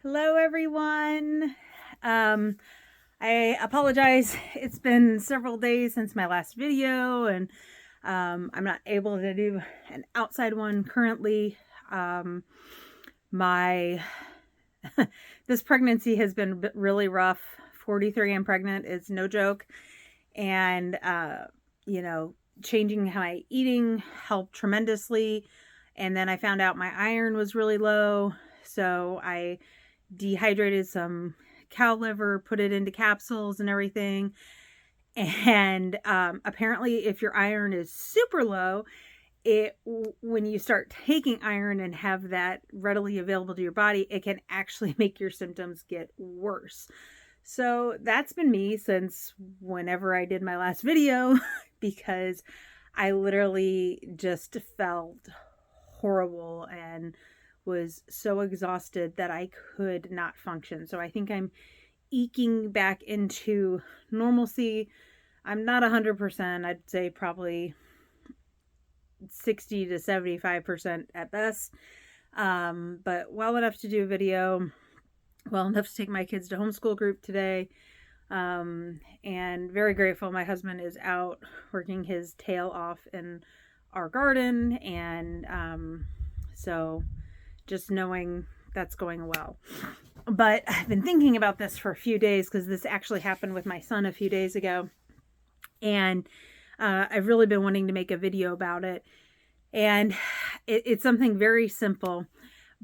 Hello, everyone. Um, I apologize. It's been several days since my last video, and I'm not able to do an outside one currently. My this pregnancy has been really rough. 43 and pregnant is no joke, and you know, changing how I eating helped tremendously. And then I found out my iron was really low, so I dehydrated some cow liver, put it into capsules and everything. And apparently, if your iron is super low, it when you start taking iron and have that readily available to your body, it can actually make your symptoms get worse. So that's been me since whenever I did my last video because I literally just felt horrible and was so exhausted that I could not function. So I think I'm eking back into normalcy. I'm not 100%. I'd say probably 60 to 75% at best. But well enough to do a video, well enough to take my kids to homeschool group today. And very grateful. My husband is out working his tail off in our garden. And so just knowing that's going well. But I've been thinking about this for a few days because this actually happened with my son a few days ago. And I've really been wanting to make a video about it. And it's something very simple,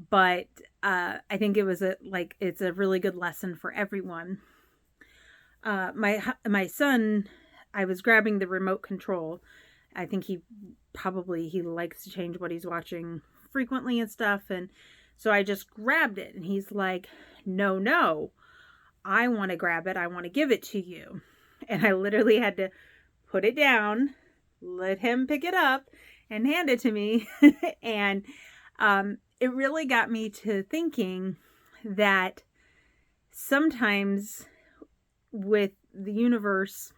but I think it's a really good lesson for everyone. My son, I was grabbing the remote control. I think he likes to change what he's watching frequently and stuff, and so I just grabbed it, and he's like, no, I want to grab it, I want to give it to you. And I literally had to put it down, let him pick it up and hand it to me. And it really got me to thinking that sometimes with the universe,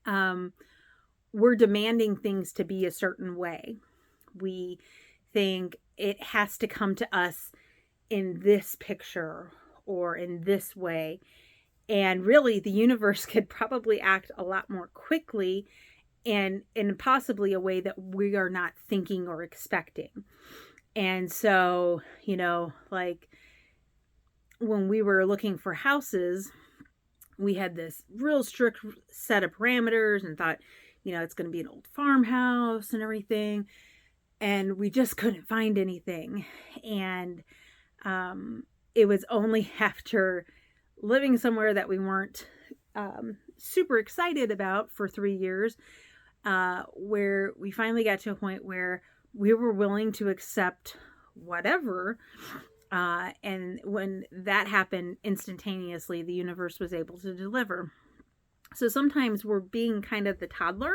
we're demanding things to be a certain way. We think it has to come to us in this picture or in this way. And really, the universe could probably act a lot more quickly and in possibly a way that we are not thinking or expecting. And so, like when we were looking for houses, we had this real strict set of parameters and thought, it's going to be an old farmhouse and everything. And we just couldn't find anything. And it was only after living somewhere that we weren't super excited about for 3 years, where we finally got to a point where we were willing to accept whatever. And when that happened instantaneously, the universe was able to deliver. So sometimes we're being kind of the toddler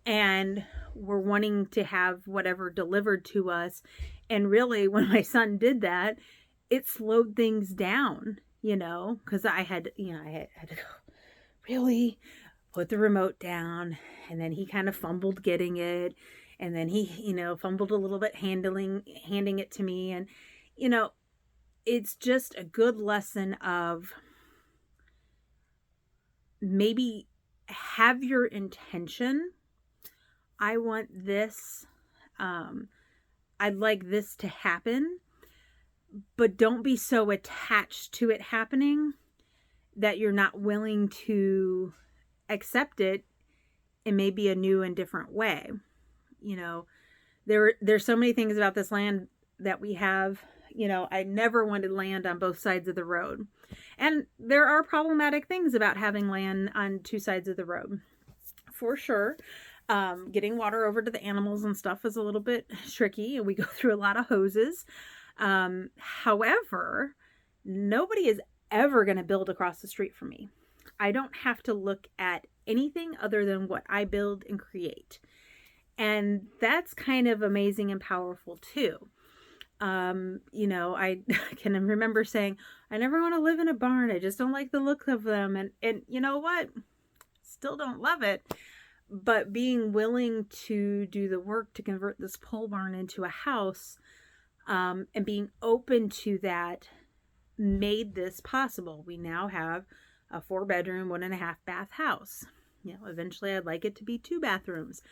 and we're wanting to have whatever delivered to us. And really, when my son did that, it slowed things down, because I had to go, really put the remote down. And then he kind of fumbled getting it. And then he, fumbled a little bit handing it to me. And, it's just a good lesson of maybe have your intention. I want this. I'd like this to happen, but don't be so attached to it happening that you're not willing to accept it in maybe a new and different way. There's so many things about this land that we have. I never wanted land on both sides of the road. And there are problematic things about having land on two sides of the road, for sure. Getting water over to the animals and stuff is a little bit tricky, and we go through a lot of hoses. However, nobody is ever going to build across the street from me. I don't have to look at anything other than what I build and create. And that's kind of amazing and powerful too. I can remember saying, I never want to live in a barn. I just don't like the look of them. And you know what? Still don't love it. But being willing to do the work to convert this pole barn into a house, and being open to that made this possible. We now have a 4-bedroom, 1.5-bath house. Eventually I'd like it to be 2 bathrooms.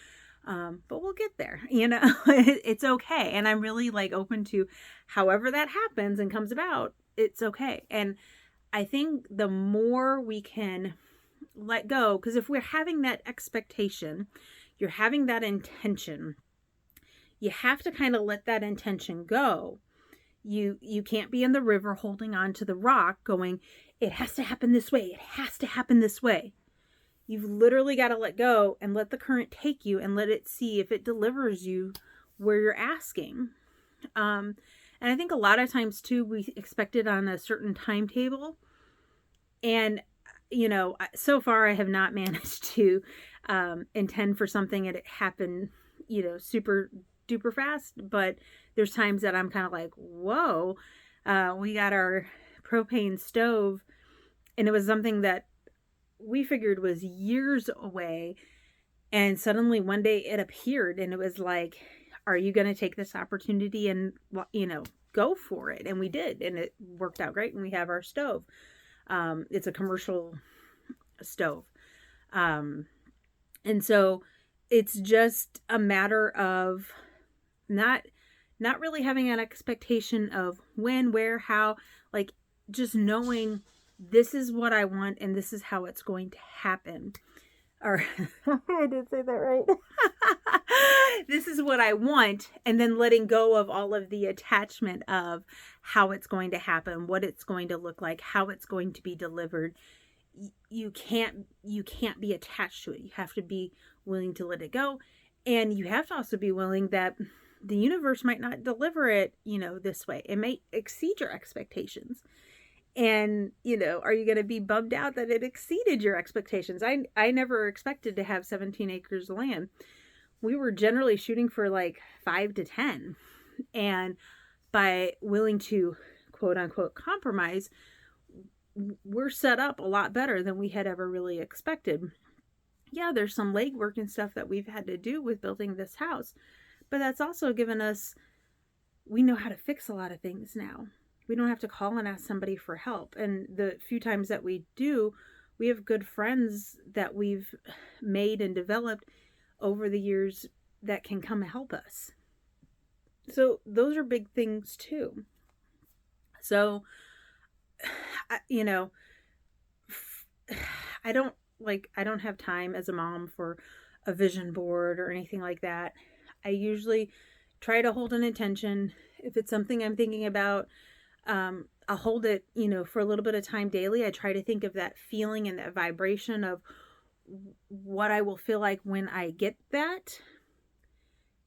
But we'll get there, it's okay. And I'm really like open to however that happens and comes about, it's okay. And I think the more we can let go, because if we're having that expectation, you're having that intention, you have to kind of let that intention go. You can't be in the river holding on to the rock going, it has to happen this way. It has to happen this way. You've literally got to let go and let the current take you and let it see if it delivers you where you're asking. And I think a lot of times too, we expect it on a certain timetable. And, so far I have not managed to intend for something and it happen, super duper fast. But there's times that I'm kind of like, whoa, we got our propane stove and it was something that we figured was years away, and suddenly one day it appeared and it was like, are you going to take this opportunity and go for it? And we did, and it worked out great, and we have our stove. It's a commercial stove, and so it's just a matter of not really having an expectation of when, where, how, like just knowing this is what I want and this is how it's going to happen. Or I did say that right. This is what I want, and then letting go of all of the attachment of how it's going to happen, what it's going to look like, how it's going to be delivered. You can't be attached to it. You have to be willing to let it go, and you have to also be willing that the universe might not deliver it, this way. It may exceed your expectations. And, are you going to be bummed out that it exceeded your expectations? I never expected to have 17 acres of land. We were generally shooting for like 5 to 10. And by willing to quote unquote compromise, we're set up a lot better than we had ever really expected. Yeah, there's some legwork and stuff that we've had to do with building this house, but that's also given us, we know how to fix a lot of things now. We don't have to call and ask somebody for help. And the few times that we do, we have good friends that we've made and developed over the years that can come help us. So those are big things too. So, I don't have time as a mom for a vision board or anything like that. I usually try to hold an intention. If it's something I'm thinking about, I'll hold it, for a little bit of time daily. I try to think of that feeling and that vibration of what I will feel like when I get that.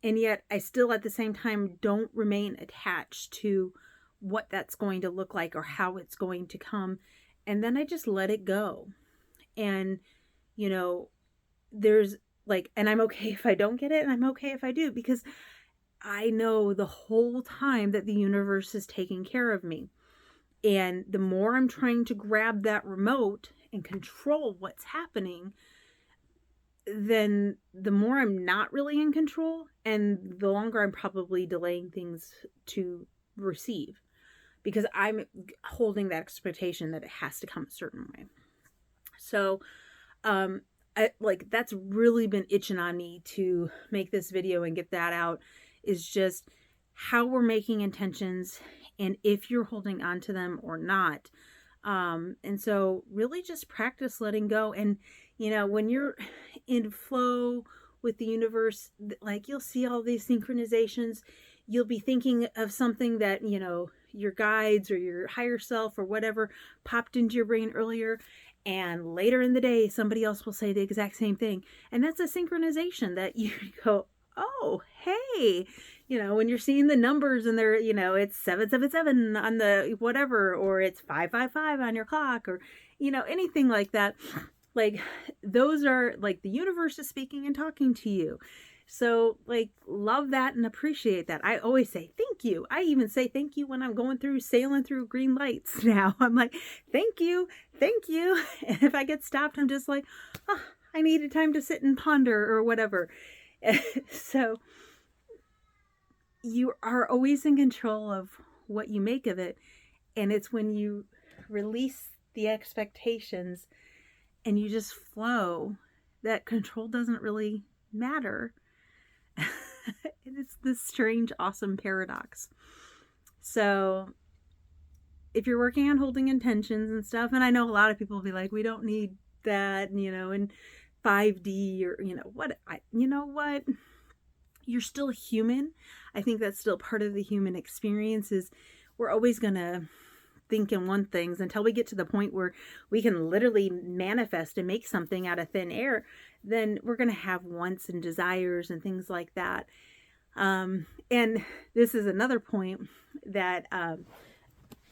And yet I still at the same time don't remain attached to what that's going to look like or how it's going to come. And then I just let it go. And, there's and I'm okay if I don't get it, and I'm okay if I do, because I know the whole time that the universe is taking care of me. And the more I'm trying to grab that remote and control what's happening, then the more I'm not really in control, and the longer I'm probably delaying things to receive, because I'm holding that expectation that it has to come a certain way. So, that's really been itching on me to make this video and get that out, is just how we're making intentions and if you're holding on to them or not. And so really just practice letting go. And, when you're in flow with the universe, you'll see all these synchronizations. You'll be thinking of something that, your guides or your higher self or whatever popped into your brain earlier. And later in the day, somebody else will say the exact same thing. And that's a synchronization that you go, oh, hey, when you're seeing the numbers and they're, it's 777 on the whatever, or it's 555 on your clock, or, anything like that. Those are the universe is speaking and talking to you. So love that and appreciate that. I always say thank you. I even say thank you when I'm sailing through green lights now. I'm like, thank you. And if I get stopped, I'm just like, oh, I needed time to sit and ponder or whatever. So you are always in control of what you make of it. And it's when you release the expectations and you just flow that control doesn't really matter. It's this strange, awesome paradox. So if you're working on holding intentions and stuff, and I know a lot of people will be like, we don't need that, in 5D or, you know what? You're still human. I think that's still part of the human experience is we're always going to think and want things until we get to the point where we can literally manifest and make something out of thin air. Then we're going to have wants and desires and things like that. And this is another point that I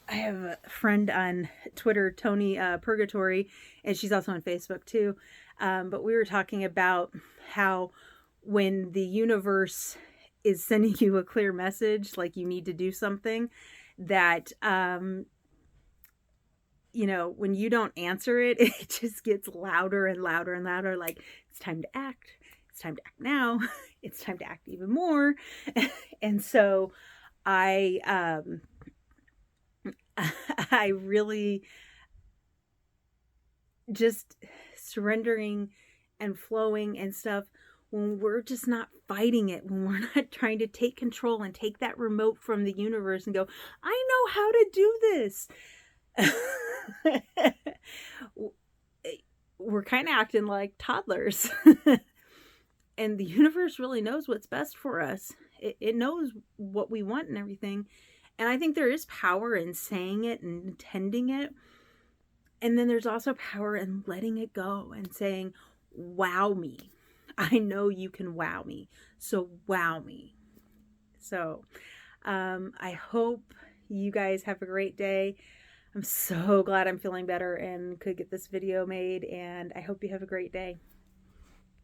have a friend on Twitter, Tony Purgatory, and she's also on Facebook too. But we were talking about how when the universe is sending you a clear message, like you need to do something, that, when you don't answer it, it just gets louder and louder and louder. Like, it's time to act. It's time to act now. It's time to act even more. And so I really just surrendering and flowing and stuff when we're just not fighting it, when we're not trying to take control and take that remote from the universe and go, I know how to do this. We're kind of acting like toddlers. And the universe really knows what's best for us. It knows what we want and everything. And I think there is power in saying it and intending it. And then there's also power in letting it go and saying, wow me. I know you can wow me. So wow me. So I hope you guys have a great day. I'm so glad I'm feeling better and could get this video made. And I hope you have a great day.